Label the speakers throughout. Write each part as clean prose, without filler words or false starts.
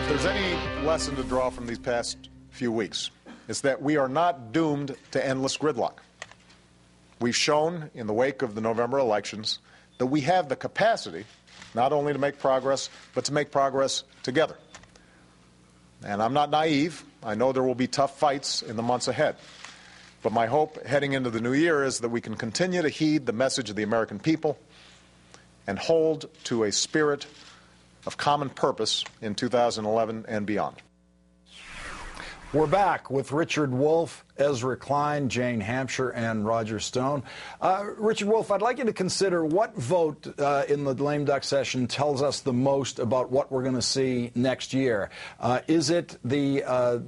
Speaker 1: If there's any lesson to draw from these past few weeks, it's that we are not doomed to endless gridlock. We've shown in the wake of the November elections that we have the capacity not only to make progress, but to make progress together. And I'm not naive. I know there will be tough fights in the months ahead. But my hope heading into the new year is that we can continue to heed the message of the American people and hold to a spirit of common purpose in 2011 and beyond.
Speaker 2: We're back with Richard Wolff, Ezra Klein, Jane Hampshire, and Roger Stone. Richard Wolff, I'd like you to consider what vote in the lame duck session tells us the most about what we're going to see next year. Is it the 9/11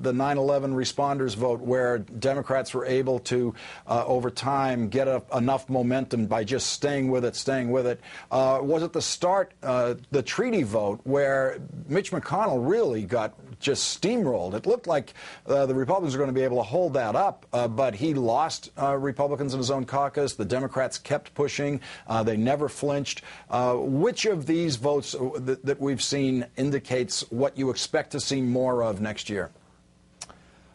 Speaker 2: responders vote, where Democrats were able to, over time, get enough momentum by just staying with it? Was it the treaty vote, where Mitch McConnell really got just steamrolled? It looked like the Republicans were going to be able to hold that up, but he lost Republicans in his own caucus. The Democrats kept pushing. They never flinched. Which of these votes that we've seen indicates what you expect to see more of next year?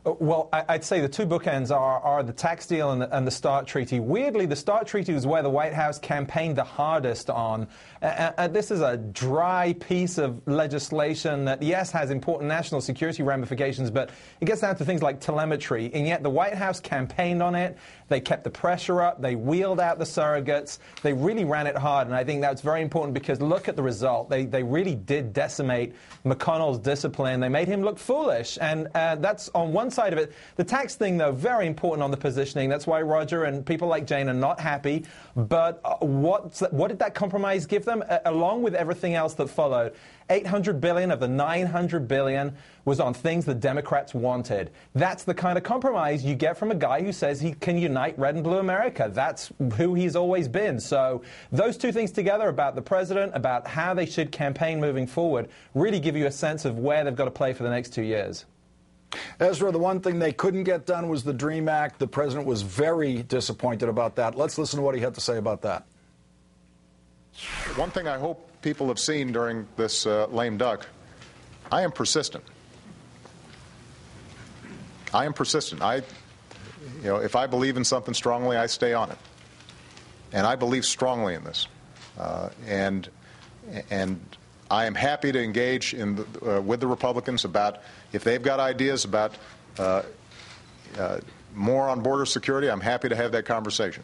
Speaker 3: Well, I'd say the two bookends are the tax deal and the START treaty. Weirdly, the START treaty was where the White House campaigned the hardest on. This is a dry piece of legislation that, yes, has important national security ramifications, but it gets down to things like telemetry. And yet the White House campaigned on it. They kept the pressure up. They wheeled out the surrogates. They really ran it hard. And I think that's very important, because look at the result. They really did decimate McConnell's discipline. They made him look foolish. And that's on one side of it. The tax thing, though, very important on the positioning. That's why Roger and people like Jane are not happy. But what did that compromise give them, along with everything else that followed? $800 billion of the $900 billion was on things the Democrats wanted. That's the kind of compromise you get from a guy who says he can unite red and blue America. That's who he's always been. So those two things together, about the president, about how they should campaign moving forward, really give you a sense of where they've got to play for the next 2 years.
Speaker 2: Ezra, the one thing they couldn't get done was the DREAM Act. The president was very disappointed about that. Let's listen to what he had to say about that.
Speaker 1: One thing I hope people have seen during this lame duck, I am persistent. I am persistent. If I believe in something strongly, I stay on it. And I believe strongly in this. And I am happy to engage with the Republicans about, if they've got ideas about more on border security, I'm happy to have that conversation.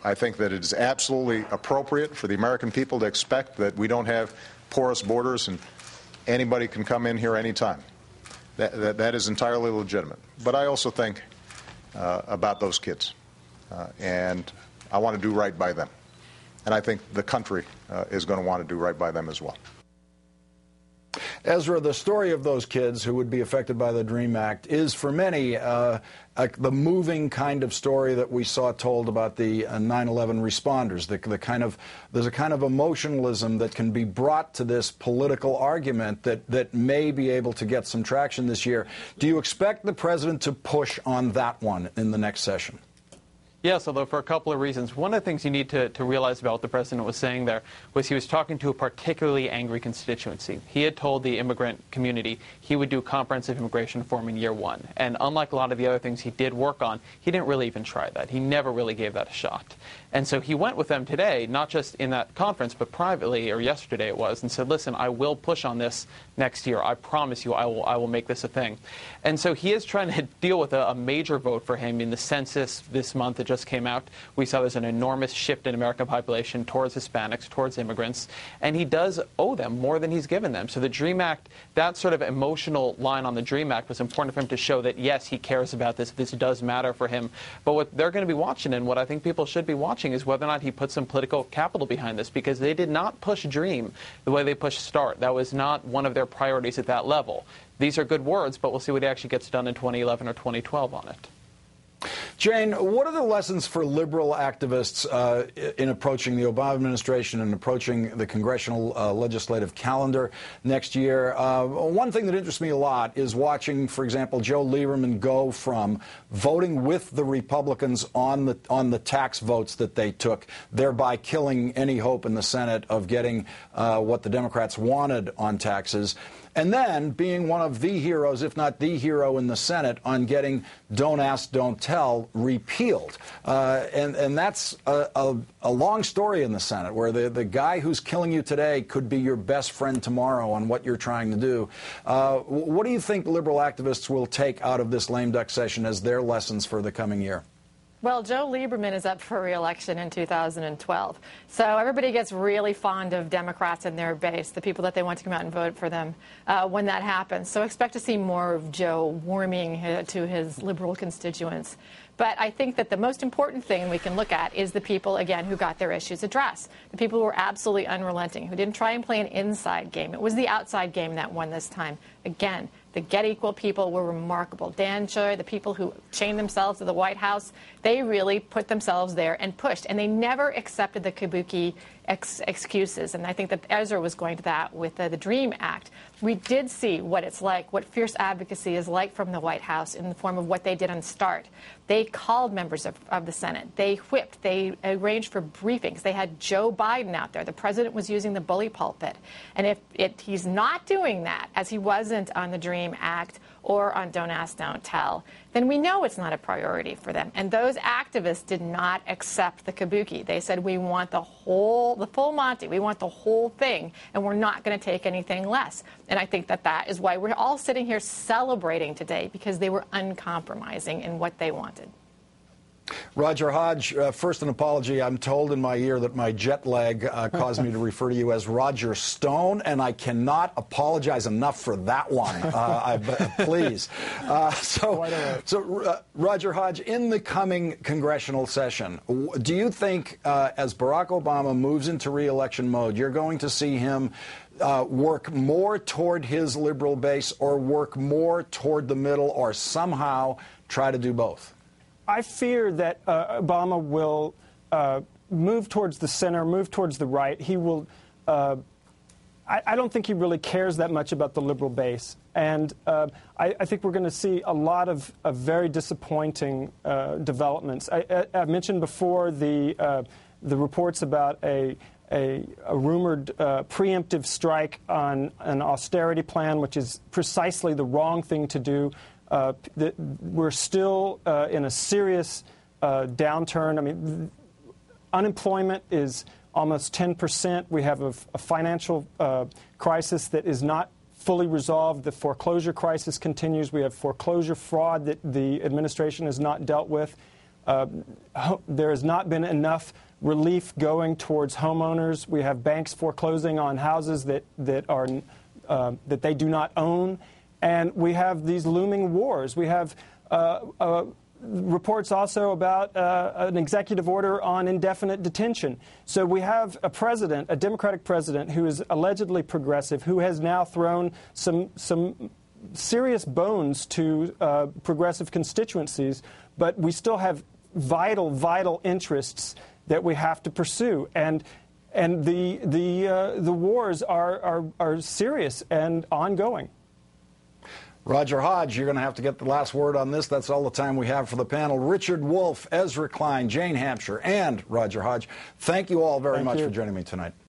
Speaker 1: I think that it is absolutely appropriate for the American people to expect that we don't have porous borders and anybody can come in here anytime. That is entirely legitimate. But I also think about those kids, and I want to do right by them. And I think the country is going to want to do right by them as well.
Speaker 2: Ezra, the story of those kids who would be affected by the DREAM Act is, for many, the moving kind of story that we saw told about the 9/11 responders. There's a kind of emotionalism that can be brought to this political argument that may be able to get some traction this year. Do you expect the president to push on that one in the next session?
Speaker 4: Yes, although for a couple of reasons. One of the things you need to realize about what the president was saying there was he was talking to a particularly angry constituency. He had told the immigrant community he would do comprehensive immigration reform in year one. And unlike a lot of the other things he did work on, he didn't really even try that. He never really gave that a shot. And so he went with them today, not just in that conference, but privately, or yesterday it was, and said, listen, I will push on this next year. I promise you I will make this a thing. And so he is trying to deal with a major vote for him in the census this month that just came out. We saw there's an enormous shift in American population towards Hispanics, towards immigrants, and he does owe them more than he's given them. So the DREAM Act, that sort of emotional line on the DREAM Act was important for him to show that, yes, he cares about this. This does matter for him. But what they're going to be watching, and what I think people should be watching, is whether or not he puts some political capital behind this, because they did not push DREAM the way they pushed START. That was not one of their priorities at that level. These are good words, but we'll see what actually gets done in 2011 or 2012 on it.
Speaker 2: Jane, what are the lessons for liberal activists in approaching the Obama administration and approaching the congressional legislative calendar next year? One thing that interests me a lot is watching, for example, Joe Lieberman go from voting with the Republicans on the tax votes that they took, thereby killing any hope in the Senate of getting what the Democrats wanted on taxes, and then being one of the heroes, if not the hero in the Senate, on getting Don't Ask, Don't Tell repealed. And that's a long story in the Senate, where the guy who's killing you today could be your best friend tomorrow on what you're trying to do. What do you think liberal activists will take out of this lame duck session as their lessons for the coming year?
Speaker 5: Well, Joe Lieberman is up for re-election in 2012. So everybody gets really fond of Democrats in their base, the people that they want to come out and vote for them when that happens. So expect to see more of Joe warming to his liberal constituents. But I think that the most important thing we can look at is the people, again, who got their issues addressed. The people who were absolutely unrelenting, who didn't try and play an inside game. It was the outside game that won this time. Again, the Get Equal people were remarkable. Dan Choi, the people who chained themselves to the White House, they really put themselves there and pushed. And they never accepted the kabuki excuses. And I think that Ezra was going to that with the DREAM Act. We did see what it's like, what fierce advocacy is like from the White House in the form of what they did on START. They called members of the Senate. They whipped. They arranged for briefings. They had Joe Biden out there. The president was using the bully pulpit. And if he's not doing that, as he wasn't on the DREAM Act or on Don't Ask, Don't Tell, then we know it's not a priority for them. And those activists did not accept the kabuki. They said, we want the full Monty. We want the whole thing, and we're not going to take anything less. And I think that that is why we're all sitting here celebrating today, because they were uncompromising in what they wanted.
Speaker 2: Roger Hodge, first an apology. I'm told in my ear that my jet lag caused me to refer to you as Roger Stone, and I cannot apologize enough for that one. Please. Roger Hodge, in the coming congressional session, do you think as Barack Obama moves into re-election mode, you're going to see him work more toward his liberal base or work more toward the middle, or somehow try to do both?
Speaker 6: I fear that Obama will move towards the center, move towards the right. He will. I don't think he really cares that much about the liberal base, and I think we're going to see a lot of very disappointing developments. I mentioned before the reports about a rumored preemptive strike on an austerity plan, which is precisely the wrong thing to do. We're still in a serious downturn. I mean, unemployment is almost 10%. We have a financial crisis that is not fully resolved. The foreclosure crisis continues. We have foreclosure fraud that the administration has not dealt with. There has not been enough relief going towards homeowners. We have banks foreclosing on houses that they do not own. And we have these looming wars. We have reports also about an executive order on indefinite detention. So we have a president, a Democratic president, who is allegedly progressive, who has now thrown some serious bones to progressive constituencies, but we still have vital interests that we have to pursue. And the wars are serious and ongoing.
Speaker 2: Roger Hodge, you're going to have to get the last word on this. That's all the time we have for the panel. Richard Wolff, Ezra Klein, Jane Hampshire, and Roger Hodge, thank you all very much for joining me tonight.